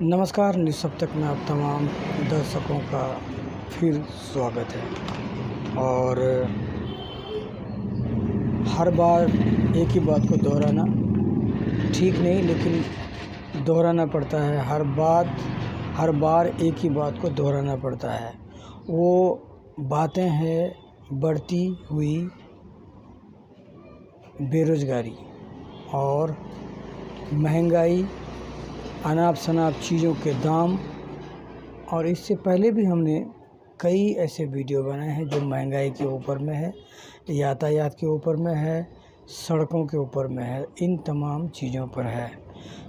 नमस्कार। निसप्तक में आप तमाम दर्शकों का फिर स्वागत है। और हर बार एक ही बात को दोहराना ठीक नहीं, लेकिन दोहराना पड़ता है। हर बार एक ही बात को दोहराना पड़ता है। वो बातें हैं बढ़ती हुई बेरोज़गारी और महंगाई, अनाप शनाप चीज़ों के दाम। और इससे पहले भी हमने कई ऐसे वीडियो बनाए हैं जो महंगाई के ऊपर में है, यातायात के ऊपर में है, सड़कों के ऊपर में है, इन तमाम चीज़ों पर है।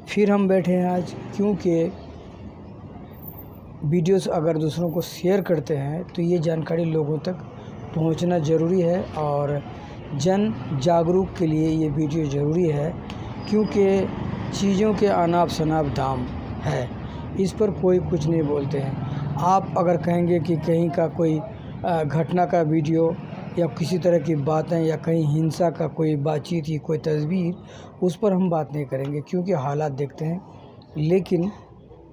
फिर हम बैठे हैं आज, क्योंकि वीडियोस अगर दूसरों को शेयर करते हैं तो ये जानकारी लोगों तक पहुंचना ज़रूरी है और जन जागरूक के लिए ये वीडियो ज़रूरी है, क्योंकि चीज़ों के अनाप शनाप दाम है। इस पर कोई कुछ नहीं बोलते हैं। आप अगर कहेंगे कि कहीं का कोई घटना का वीडियो या किसी तरह की बातें या कहीं हिंसा का कोई बातचीत ही कोई तस्वीर, उस पर हम बात नहीं करेंगे, क्योंकि हालात देखते हैं। लेकिन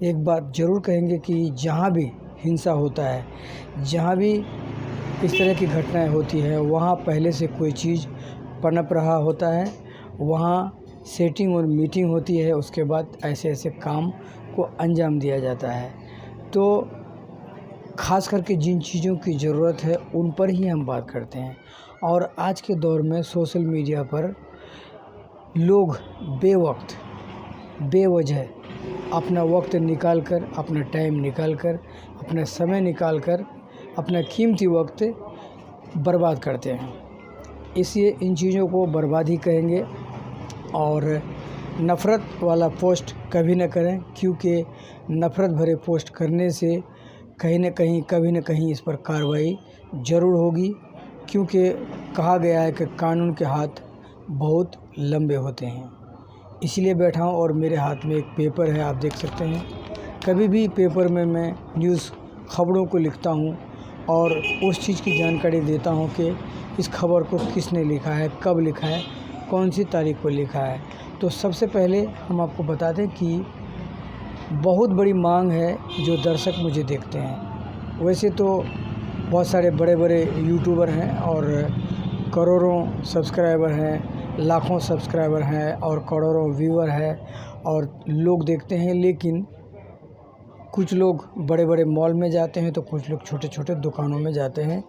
एक बात ज़रूर कहेंगे कि जहाँ भी हिंसा होता है, जहाँ भी इस तरह की घटनाएं होती है, वहाँ पहले से कोई चीज़ पनप रहा होता है, वहाँ सेटिंग और मीटिंग होती है, उसके बाद ऐसे ऐसे काम को अंजाम दिया जाता है। तो ख़ास करके जिन चीज़ों की ज़रूरत है उन पर ही हम बात करते हैं। और आज के दौर में सोशल मीडिया पर लोग बेवजह अपना वक्त निकाल कर, अपना टाइम निकाल कर, अपना समय निकाल कर अपना कीमती वक्त बर्बाद करते हैं। इसलिए इन चीज़ों को बर्बादी कहेंगे। और नफ़रत वाला पोस्ट कभी न करें, क्योंकि नफ़रत भरे पोस्ट करने से कहीं न कहीं कभी न कहीं इस पर कार्रवाई ज़रूर होगी, क्योंकि कहा गया है कि कानून के हाथ बहुत लंबे होते हैं। इसलिए बैठा हूँ और मेरे हाथ में एक पेपर है, आप देख सकते हैं। कभी भी पेपर में मैं न्यूज़ खबरों को लिखता हूँ और उस चीज़ की जानकारी देता हूँ कि इस खबर को किसने लिखा है, कब लिखा है, कौन सी तारीख को लिखा है। तो सबसे पहले हम आपको बता दें कि बहुत बड़ी मांग है जो दर्शक मुझे देखते हैं। वैसे तो बहुत सारे बड़े बड़े यूट्यूबर हैं और करोड़ों सब्सक्राइबर हैं, लाखों सब्सक्राइबर हैं और करोड़ों व्यूअर हैं और लोग देखते हैं। लेकिन कुछ लोग बड़े बड़े मॉल में जाते हैं तो कुछ लोग छोटे छोटे दुकानों में जाते हैं।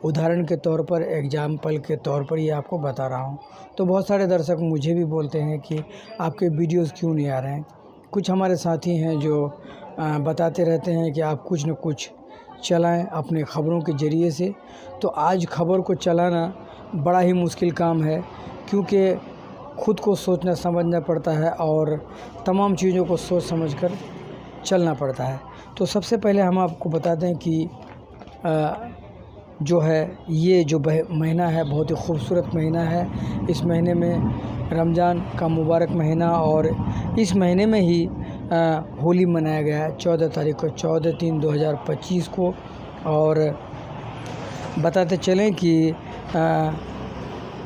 उदाहरण के तौर पर, एग्जाम्पल के तौर पर ये आपको बता रहा हूँ। तो बहुत सारे दर्शक मुझे भी बोलते हैं कि आपके वीडियोस क्यों नहीं आ रहे हैं। कुछ हमारे साथी हैं जो बताते रहते हैं कि आप कुछ न कुछ चलाएं अपने ख़बरों के ज़रिए से। तो आज खबर को चलाना बड़ा ही मुश्किल काम है, क्योंकि खुद को सोचना समझना पड़ता है और तमाम चीज़ों को सोच समझ कर चलना पड़ता है। तो सबसे पहले हम आपको बता दें कि जो है ये जो महीना है बहुत ही खूबसूरत महीना है। इस महीने में रमज़ान का मुबारक महीना, और इस महीने में ही होली मनाया गया है 14 तारीख को, 14/3/2025 को। और बताते चलें कि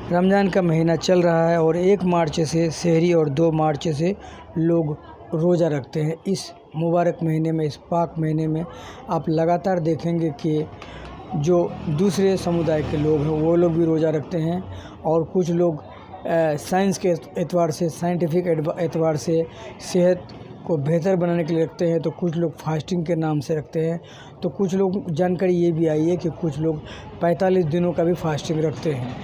रमज़ान का महीना चल रहा है और 1 मार्च से सहरी और 2 मार्च से लोग रोज़ा रखते हैं। इस मुबारक महीने में, इस पाक महीने में आप लगातार देखेंगे कि जो दूसरे समुदाय के लोग हैं वो लोग भी रोज़ा रखते हैं। और कुछ लोग साइंस के एतबार से, साइंटिफिक एतबार से सेहत को बेहतर बनाने के लिए रखते हैं, तो कुछ लोग फास्टिंग के नाम से रखते हैं। तो कुछ लोग, जानकारी ये भी आई है कि कुछ लोग 45 दिनों का भी फास्टिंग रखते हैं।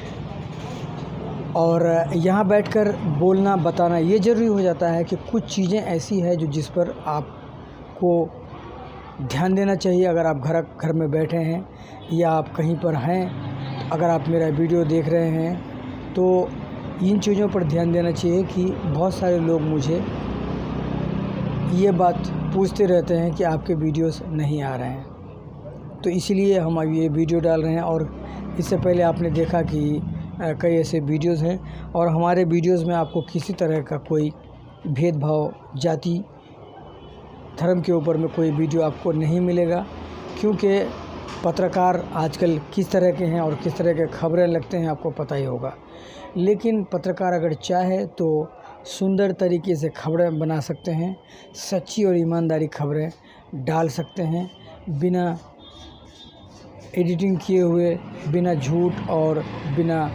और यहाँ बैठकर बोलना बताना ये ज़रूरी हो जाता है कि कुछ चीज़ें ऐसी हैं जो जिस पर आपको ध्यान देना चाहिए। अगर आप घर में बैठे हैं या आप कहीं पर हैं, अगर आप मेरा वीडियो देख रहे हैं, तो इन चीज़ों पर ध्यान देना चाहिए कि बहुत सारे लोग मुझे ये बात पूछते रहते हैं कि आपके वीडियोस नहीं आ रहे हैं। तो इसीलिए हम अब ये वीडियो डाल रहे हैं। और इससे पहले आपने देखा कि कई ऐसे वीडियोस हैं, और हमारे वीडियोस में आपको किसी तरह का कोई भेदभाव, जाति धर्म के ऊपर में कोई वीडियो आपको नहीं मिलेगा, क्योंकि पत्रकार आजकल किस तरह के हैं और किस तरह के खबरें लगते हैं आपको पता ही होगा। लेकिन पत्रकार अगर चाहे तो सुंदर तरीके से खबरें बना सकते हैं, सच्ची और ईमानदारी खबरें डाल सकते हैं, बिना एडिटिंग किए हुए, बिना झूठ और बिना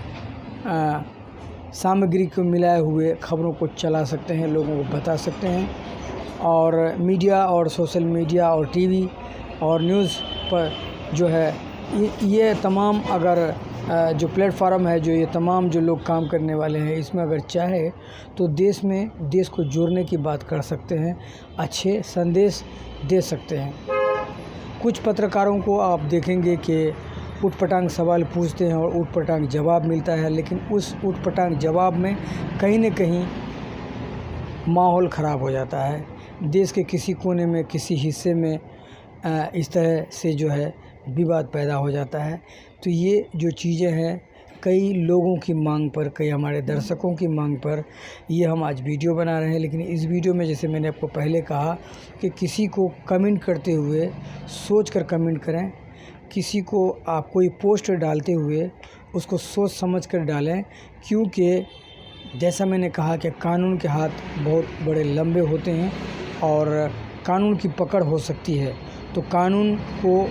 सामग्री को मिलाए हुए खबरों को चला सकते हैं, लोगों को बता सकते हैं। और मीडिया और सोशल मीडिया और टीवी और न्यूज़ पर जो है ये तमाम अगर जो प्लेटफार्म है, जो ये तमाम जो लोग काम करने वाले हैं, इसमें अगर चाहे तो देश को जोड़ने की बात कर सकते हैं, अच्छे संदेश दे सकते हैं। कुछ पत्रकारों को आप देखेंगे कि ऊट-पटांग सवाल पूछते हैं और ऊट-पटांग जवाब मिलता है, लेकिन उस ऊट-पटांग जवाब में कहीं न कहीं माहौल ख़राब हो जाता है। देश के किसी कोने में, किसी हिस्से में इस तरह से जो है विवाद पैदा हो जाता है। तो ये जो चीज़ें हैं, कई लोगों की मांग पर, कई हमारे दर्शकों की मांग पर ये हम आज वीडियो बना रहे हैं। लेकिन इस वीडियो में, जैसे मैंने आपको पहले कहा, कि किसी को कमेंट करते हुए सोच कर कमेंट करें। किसी को आप कोई पोस्ट डालते हुए उसको सोच समझ कर डालें, क्योंकि जैसा मैंने कहा कि कानून के हाथ बहुत बड़े लंबे होते हैं और कानून की पकड़ हो सकती है। तो कानून को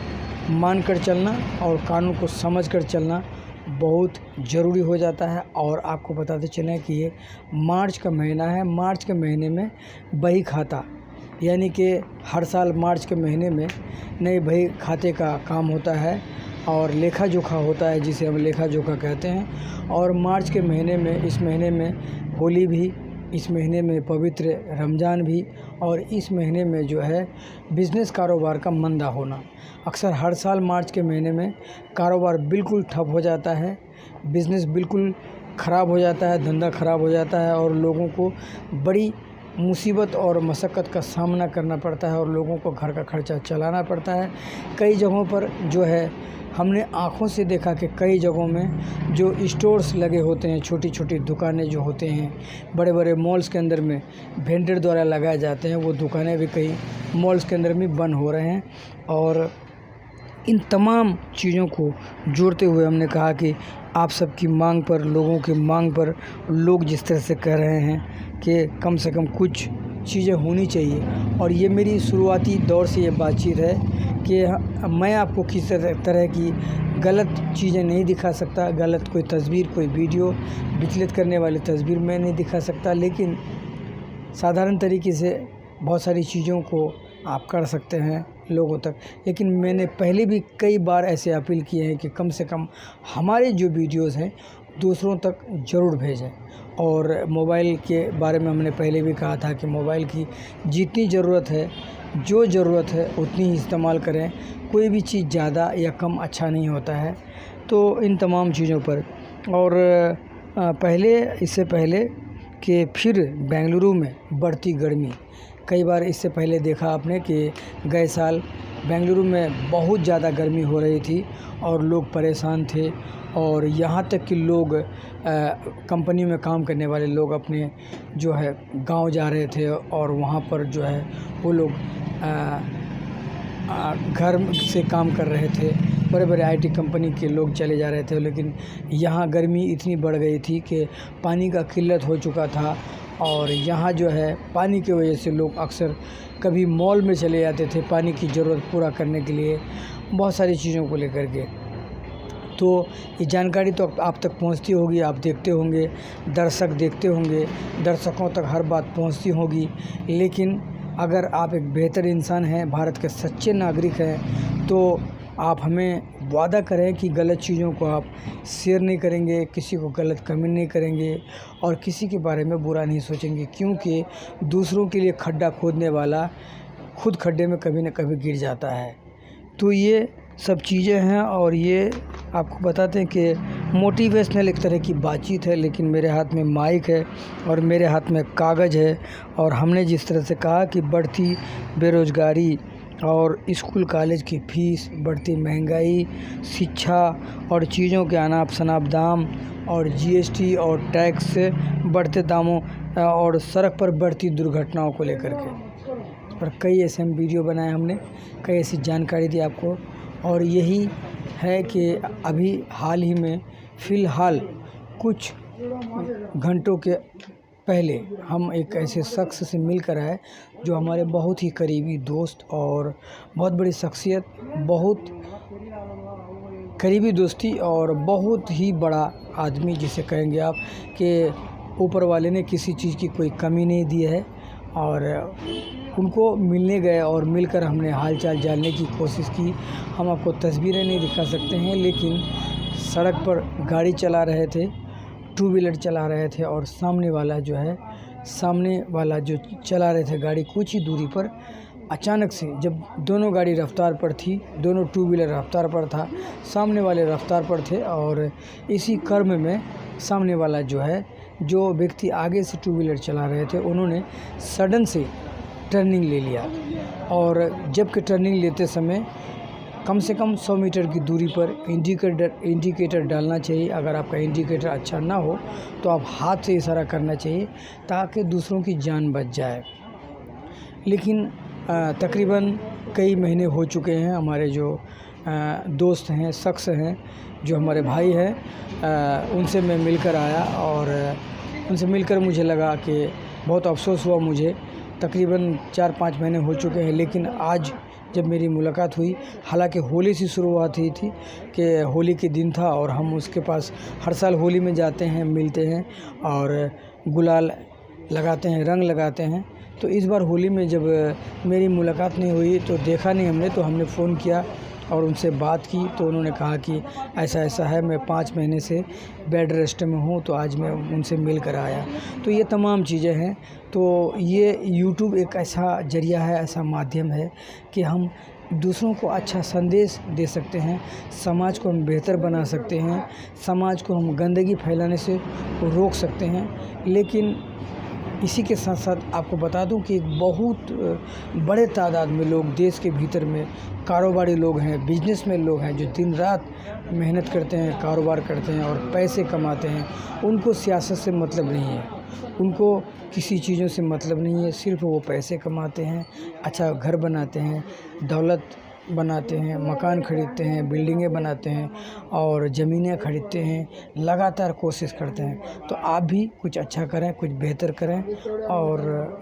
मान कर चलना और कानून को समझ कर चलना बहुत ज़रूरी हो जाता है। और आपको बताते चलें कि ये मार्च का महीना है। मार्च के महीने में बही खाता, यानी कि हर साल मार्च के महीने में नए बही खाते का काम होता है और लेखा जोखा होता है, जिसे हम लेखा जोखा कहते हैं। और मार्च के महीने में, इस महीने में होली भी, इस महीने में पवित्र रमज़ान भी, और इस महीने में जो है बिज़नेस कारोबार का मंदा होना। अक्सर हर साल मार्च के महीने में कारोबार बिल्कुल ठप हो जाता है, बिज़नेस बिल्कुल ख़राब हो जाता है, धंधा ख़राब हो जाता है और लोगों को बड़ी मुसीबत और मशक्क़त का सामना करना पड़ता है और लोगों को घर का खर्चा चलाना पड़ता है। कई जगहों पर जो है हमने आँखों से देखा कि कई जगहों में जो स्टोर्स लगे होते हैं, छोटी छोटी दुकानें जो होते हैं, बड़े बड़े मॉल्स के अंदर में वेंडर द्वारा लगाए जाते हैं, वो दुकानें भी कई मॉल्स के अंदर में बंद हो रहे हैं। और इन तमाम चीज़ों को जोड़ते हुए हमने कहा कि आप सबकी मांग पर, लोगों की मांग पर, लोग जिस तरह से कह रहे हैं कि कम से कम कुछ चीज़ें होनी चाहिए। और ये मेरी शुरुआती दौर से ये बातचीत है कि मैं आपको किसी तरह की गलत चीज़ें नहीं दिखा सकता, गलत कोई तस्वीर, कोई वीडियो, विचलित करने वाली तस्वीर मैं नहीं दिखा सकता, लेकिन साधारण तरीके से बहुत सारी चीज़ों को आप कर सकते हैं लोगों तक। लेकिन मैंने पहले भी कई बार ऐसे अपील किए हैं कि कम से कम हमारे जो वीडियोज़ हैं दूसरों तक ज़रूर भेजें। और मोबाइल के बारे में हमने पहले भी कहा था कि मोबाइल की जितनी ज़रूरत है, जो ज़रूरत है उतनी ही इस्तेमाल करें। कोई भी चीज़ ज़्यादा या कम अच्छा नहीं होता है। तो इन तमाम चीज़ों पर, और इससे पहले कि फिर बेंगलुरु में बढ़ती गर्मी, कई बार इससे पहले देखा आपने कि गए साल बेंगलुरु में बहुत ज़्यादा गर्मी हो रही थी और लोग परेशान थे। और यहाँ तक कि लोग कंपनी में काम करने वाले लोग अपने जो है गांव जा रहे थे और वहाँ पर जो है वो लोग घर से काम कर रहे थे। बड़े बड़े आईटी कंपनी के लोग चले जा रहे थे, लेकिन यहाँ गर्मी इतनी बढ़ गई थी कि पानी का किल्लत हो चुका था। और यहाँ जो है पानी की वजह से लोग अक्सर कभी मॉल में चले जाते थे पानी की ज़रूरत पूरा करने के लिए, बहुत सारी चीज़ों को लेकर के। तो ये जानकारी तो आप तक पहुंचती होगी, आप देखते होंगे, दर्शक देखते होंगे, दर्शकों तक हर बात पहुंचती होगी। लेकिन अगर आप एक बेहतर इंसान हैं, भारत के सच्चे नागरिक हैं, तो आप हमें वादा करें कि गलत चीज़ों को आप शेयर नहीं करेंगे, किसी को गलत कमेंट नहीं करेंगे और किसी के बारे में बुरा नहीं सोचेंगे, क्योंकि दूसरों के लिए खड्डा खोदने वाला खुद खड्डे में कभी न कभी गिर जाता है। तो ये सब चीज़ें हैं और ये आपको बताते हैं कि मोटिवेशनल एक तरह की बातचीत है, लेकिन मेरे हाथ में माइक है और मेरे हाथ में कागज़ है। और हमने जिस तरह से कहा कि बढ़ती बेरोज़गारी और स्कूल कॉलेज की फ़ीस, बढ़ती महंगाई, शिक्षा और चीज़ों के अनाप शनाप दाम और जीएसटी और टैक्स से बढ़ते दामों और सड़क पर बढ़ती दुर्घटनाओं को लेकर के, और कई ऐसे हम वीडियो बनाए हमने, कई ऐसी जानकारी दी आपको। और यही है कि अभी हाल ही में फ़िलहाल कुछ घंटों के पहले हम एक ऐसे शख्स से मिलकर आए जो हमारे बहुत ही करीबी दोस्त और बहुत बड़ी शख्सियत, बहुत करीबी दोस्ती और बहुत ही बड़ा आदमी जिसे कहेंगे आप कि ऊपर वाले ने किसी चीज़ की कोई कमी नहीं दी है। और उनको मिलने गए और मिलकर हमने हाल चाल जानने की कोशिश की। हम आपको तस्वीरें नहीं दिखा सकते हैं, लेकिन सड़क पर गाड़ी चला रहे थे, टू व्हीलर चला रहे थे और सामने वाला जो चला रहे थे गाड़ी कुछ ही दूरी पर अचानक से, जब दोनों गाड़ी रफ्तार पर थी, दोनों टू व्हीलर रफ्तार पर था, सामने वाले रफ्तार पर थे और इसी क्रम में सामने वाला जो व्यक्ति आगे से टू व्हीलर चला रहे थे, उन्होंने सडन से टर्निंग ले लिया। और जबकि टर्निंग लेते समय कम से कम 100 मीटर की दूरी पर इंडिकेटर डालना चाहिए। अगर आपका इंडिकेटर अच्छा ना हो तो आप हाथ से इशारा करना चाहिए ताकि दूसरों की जान बच जाए। लेकिन तकरीबन कई महीने हो चुके हैं, हमारे जो दोस्त हैं, शख्स हैं, जो हमारे भाई हैं, उनसे मैं मिलकर आया और उनसे मिलकर मुझे लगा कि बहुत अफ़सोस हुआ मुझे। तकरीबन 4-5 महीने हो चुके हैं, लेकिन आज जब मेरी मुलाकात हुई, हालांकि होली से शुरुआत हुई थी कि होली के दिन था और हम उसके पास हर साल होली में जाते हैं, मिलते हैं और गुलाल लगाते हैं, रंग लगाते हैं। तो इस बार होली में जब मेरी मुलाकात नहीं हुई तो देखा नहीं हमने, तो हमने फ़ोन किया और उनसे बात की तो उन्होंने कहा कि ऐसा है, मैं 5 महीने से बेड रेस्ट में हूँ, तो आज मैं उनसे मिल कर आया। तो ये तमाम चीज़ें हैं। तो ये यूट्यूब एक ऐसा ज़रिया है, ऐसा माध्यम है कि हम दूसरों को अच्छा संदेश दे सकते हैं, समाज को हम बेहतर बना सकते हैं, समाज को हम गंदगी फैलाने से रोक सकते हैं। लेकिन इसी के साथ साथ आपको बता दूं कि एक बहुत बड़े तादाद में लोग देश के भीतर में कारोबारी लोग हैं, बिजनेसमैन लोग हैं, जो दिन रात मेहनत करते हैं, कारोबार करते हैं और पैसे कमाते हैं। उनको सियासत से मतलब नहीं है, उनको किसी चीज़ों से मतलब नहीं है, सिर्फ वो पैसे कमाते हैं, अच्छा घर बनाते हैं, दौलत बनाते हैं, मकान खरीदते हैं, बिल्डिंगें बनाते हैं और ज़मीनें खरीदते हैं, लगातार कोशिश करते हैं। तो आप भी कुछ अच्छा करें, कुछ बेहतर करें और